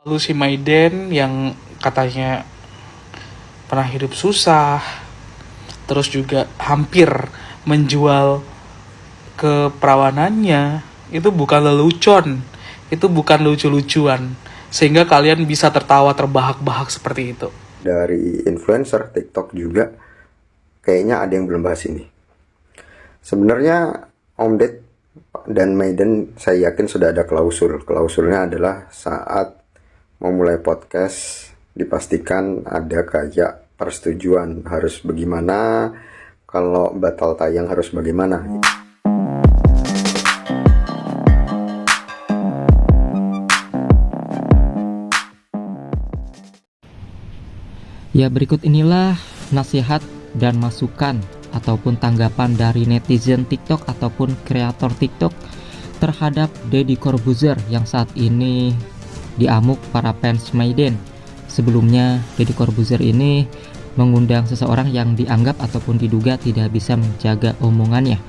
Lalu si Maiden yang katanya pernah hidup susah, terus juga hampir menjual keperawanannya, itu bukan lelucon, itu bukan lucu-lucuan, sehingga kalian bisa tertawa terbahak-bahak seperti itu. Dari influencer TikTok juga kayaknya ada yang belum bahas ini. Sebenarnya Om Ded dan Maiden saya yakin sudah ada klausul. Klausulnya adalah saat memulai podcast dipastikan ada kayak persetujuan harus bagaimana, kalau batal tayang harus bagaimana. Ya, berikut inilah nasihat dan masukan ataupun tanggapan dari netizen TikTok ataupun kreator TikTok terhadap Deddy Corbuzier yang saat ini diamuk para fans Maiden. Sebelumnya Deddy Corbuzier ini mengundang seseorang yang dianggap ataupun diduga tidak bisa menjaga omongannya.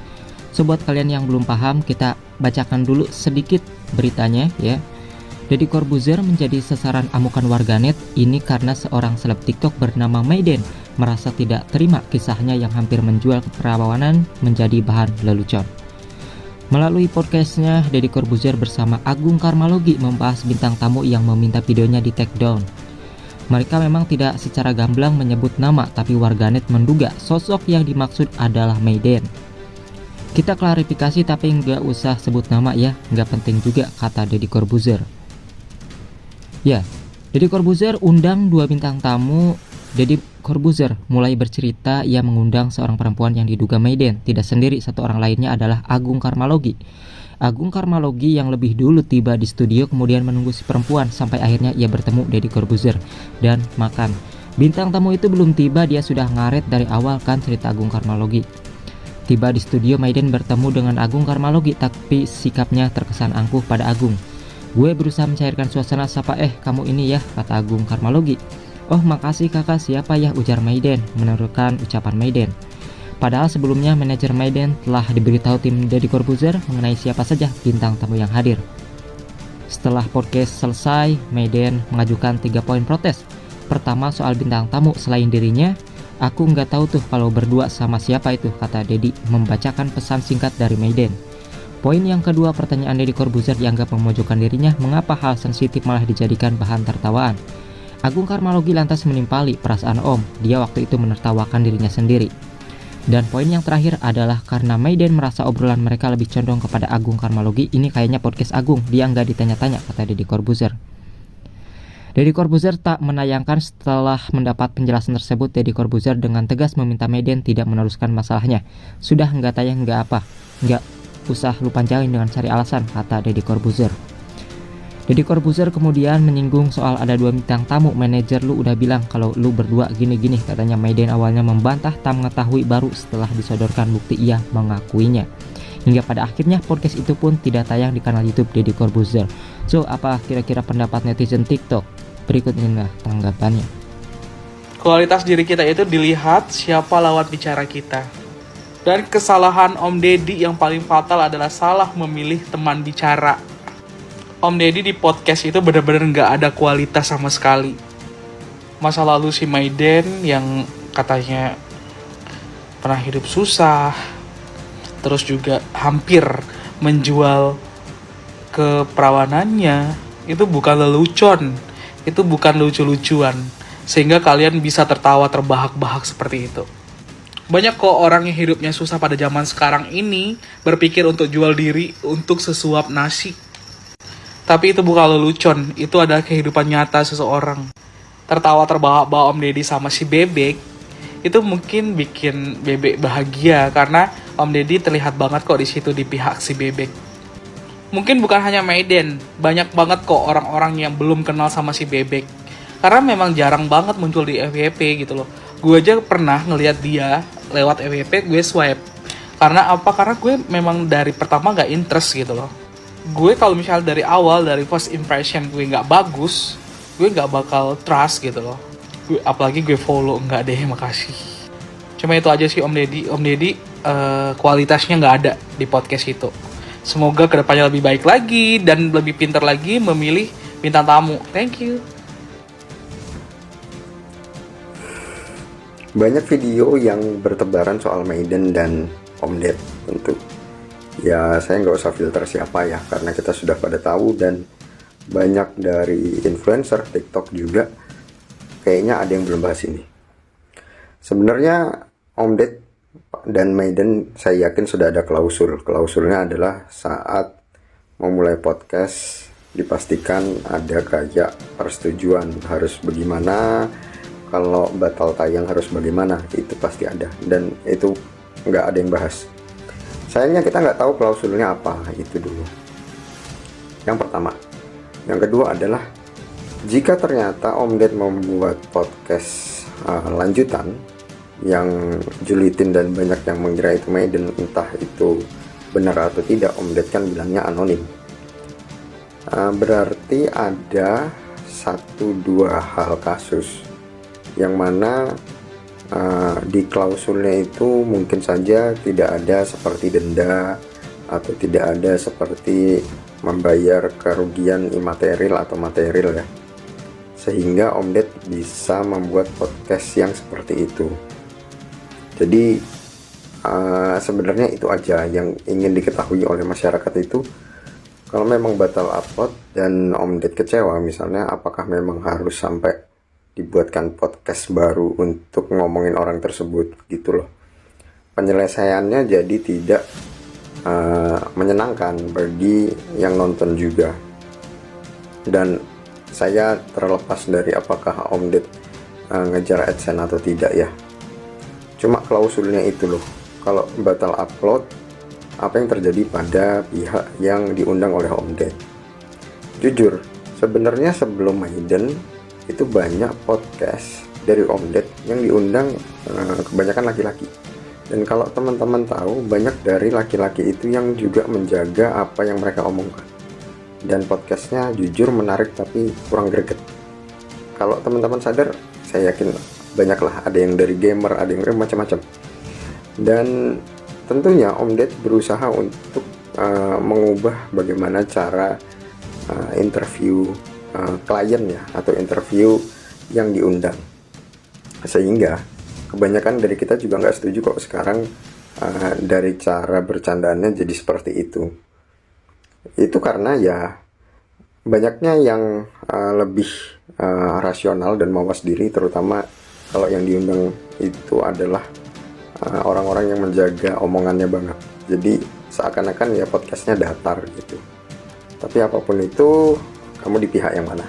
So, buat kalian yang belum paham, kita bacakan dulu sedikit beritanya ya. Deddy Corbuzier menjadi sasaran amukan warganet ini karena seorang seleb TikTok bernama Maiden merasa tidak terima kisahnya yang hampir menjual keperawanan menjadi bahan lelucon. Melalui podcastnya, Deddy Corbuzier bersama Agung Karmalogi membahas bintang tamu yang meminta videonya di take down. Mereka memang tidak secara gamblang menyebut nama, tapi warganet menduga sosok yang dimaksud adalah Maiden. Kita klarifikasi tapi nggak usah sebut nama ya, nggak penting juga, kata Deddy Corbuzier. Ya, Deddy Corbuzier undang 2 bintang tamu. Deddy Corbuzier mulai bercerita ia mengundang seorang perempuan yang diduga Maiden. Tidak sendiri, satu orang lainnya adalah Agung Karmalogi. Agung Karmalogi yang lebih dulu tiba di studio kemudian menunggu si perempuan sampai akhirnya ia bertemu Deddy Corbuzier dan makan. Bintang tamu itu belum tiba dia sudah ngaret dari awal, kan, cerita Agung Karmalogi. Tiba di studio, Maiden bertemu dengan Agung Karmalogi tapi sikapnya terkesan angkuh pada Agung. Gue berusaha mencairkan suasana, sapa kamu ini ya, kata Agung Karmalogi. Oh makasih kakak, siapa ya, ujar Maiden meneruskan ucapan Maiden. Padahal sebelumnya manajer Maiden telah diberitahu tim Deddy Corbuzier mengenai siapa saja bintang tamu yang hadir. Setelah podcast selesai, Maiden mengajukan 3 poin protes. Pertama, soal bintang tamu selain dirinya. Aku nggak tahu tuh kalau berdua sama siapa itu, kata Deddy membacakan pesan singkat dari Maiden. Poin yang kedua, pertanyaan Deddy Corbuzier dianggap memojokkan dirinya, mengapa hal sensitif malah dijadikan bahan tertawaan. Agung Karmalogi lantas menimpali perasaan Om, dia waktu itu menertawakan dirinya sendiri. Dan poin yang terakhir adalah karena Maiden merasa obrolan mereka lebih condong kepada Agung Karmalogi, ini kayaknya podcast Agung, dia nggak ditanya-tanya, kata Deddy Corbuzier. Deddy Corbuzier tak menayangkan. Setelah mendapat penjelasan tersebut, Deddy Corbuzier dengan tegas meminta Maiden tidak meneruskan masalahnya. Sudah nggak tayang nggak apa, nggak usah lu panjangin dengan cari alasan, kata Deddy Corbuzier. Deddy Corbuzier kemudian menyinggung soal ada 2 bintang tamu. Manajer lu udah bilang kalau lu berdua gini-gini, katanya. Maiden awalnya membantah tak mengetahui, baru setelah disodorkan bukti ia mengakuinya. Hingga pada akhirnya podcast itu pun tidak tayang di kanal YouTube Deddy Corbuzier. So, apa kira-kira pendapat netizen TikTok? Berikut inilah tanggapannya. Kualitas diri kita itu dilihat siapa lawan bicara kita. Dan kesalahan Om Deddy yang paling fatal adalah salah memilih teman bicara. Om Deddy di podcast itu benar-benar nggak ada kualitas sama sekali. Masa lalu si Maiden yang katanya pernah hidup susah, terus juga hampir menjual keperawanannya, itu bukan lelucon, itu bukan lucu-lucuan, sehingga kalian bisa tertawa terbahak-bahak seperti itu. Banyak kok orang yang hidupnya susah pada zaman sekarang ini berpikir untuk jual diri untuk sesuap nasi. Tapi itu bukan lelucon, itu adalah kehidupan nyata seseorang. Tertawa terbahak-bahak Om Deddy sama si Bebek, itu mungkin bikin Bebek bahagia karena Om Deddy terlihat banget kok di situ di pihak si Bebek. Mungkin bukan hanya Maiden, banyak banget kok orang-orang yang belum kenal sama si Bebek. Karena memang jarang banget muncul di FYP gitu loh. Gue aja pernah ngelihat dia lewat FYP, gue swipe. Karena apa? Karena gue memang dari pertama gak interest gitu loh. Gue kalau misalnya dari awal, dari first impression gue gak bagus, gue gak bakal trust gitu loh. Apalagi gue follow, enggak deh, makasih. Cuma itu aja sih Om Deddy. Om Deddy kualitasnya gak ada di podcast itu. Semoga kedepannya lebih baik lagi dan lebih pintar lagi memilih bintang tamu. Thank you. Banyak video yang bertebaran soal Maiden dan Om Ded tentu. Ya saya nggak usah filter siapa ya, karena kita sudah pada tahu, dan banyak dari influencer TikTok juga kayaknya ada yang belum bahas ini. Sebenarnya Om Ded dan Maiden saya yakin sudah ada klausul. Klausulnya adalah saat memulai podcast dipastikan ada kayak persetujuan harus bagaimana, kalau batal tayang harus bagaimana, itu pasti ada, dan itu nggak ada yang bahas. Sayangnya kita nggak tahu klausulnya apa, itu dulu yang pertama. Yang kedua adalah jika ternyata Om Ded membuat podcast lanjutan yang julitin dan banyak yang mengira itu Maiden, entah itu benar atau tidak, Om Ded kan bilangnya anonim. Berarti ada 1-2 hal kasus yang mana di klausulnya itu mungkin saja tidak ada seperti denda atau tidak ada seperti membayar kerugian imaterial atau material ya, sehingga Om Ded bisa membuat podcast yang seperti itu. Jadi sebenarnya itu aja yang ingin diketahui oleh masyarakat itu. Kalau memang batal upload dan Om Ded kecewa misalnya, apakah memang harus sampai dibuatkan podcast baru untuk ngomongin orang tersebut gitu loh. Penyelesaiannya jadi tidak menyenangkan bagi yang nonton juga. Dan saya terlepas dari apakah Om Ded ngejar AdSense atau tidak ya, cuma klausulnya itu loh, kalau batal upload apa yang terjadi pada pihak yang diundang oleh Om Ded. Jujur sebenarnya sebelum Maiden itu banyak podcast dari Om Ded yang diundang kebanyakan laki-laki, dan kalau teman-teman tahu banyak dari laki-laki itu yang juga menjaga apa yang mereka omongkan, dan podcastnya jujur menarik tapi kurang greget. Kalau teman-teman sadar, saya yakin banyaklah, ada yang dari gamer, ada yang macam-macam. Dan tentunya Om Ded berusaha untuk mengubah bagaimana cara interview klien ya, atau interview yang diundang, sehingga kebanyakan dari kita juga nggak setuju kok sekarang dari cara bercandaannya jadi seperti itu. Itu karena ya banyaknya yang lebih rasional dan mawas diri, terutama kalau yang diundang itu adalah orang-orang yang menjaga omongannya banget. Jadi seakan-akan ya podcastnya datar gitu. Tapi apapun itu, kamu di pihak yang mana?